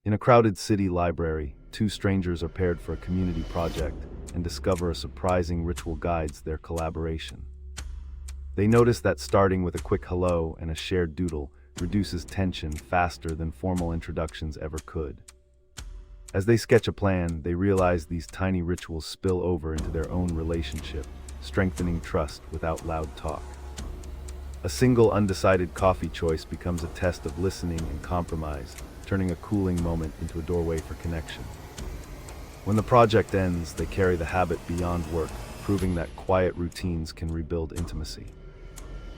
In a crowded city library, two strangers are paired for a community project and discover a surprising ritual guides their collaboration. They notice that starting with a quick hello and a shared doodle reduces tension faster than formal introductions ever could. As they sketch a plan, they realize these tiny rituals spill over into their own relationship, strengthening trust without loud talk. A single undecided coffee choice becomes a test of listening and compromise, turning a cooling moment into a doorway for connection. When the project ends, they carry the habit beyond work, proving that quiet routines can rebuild intimacy.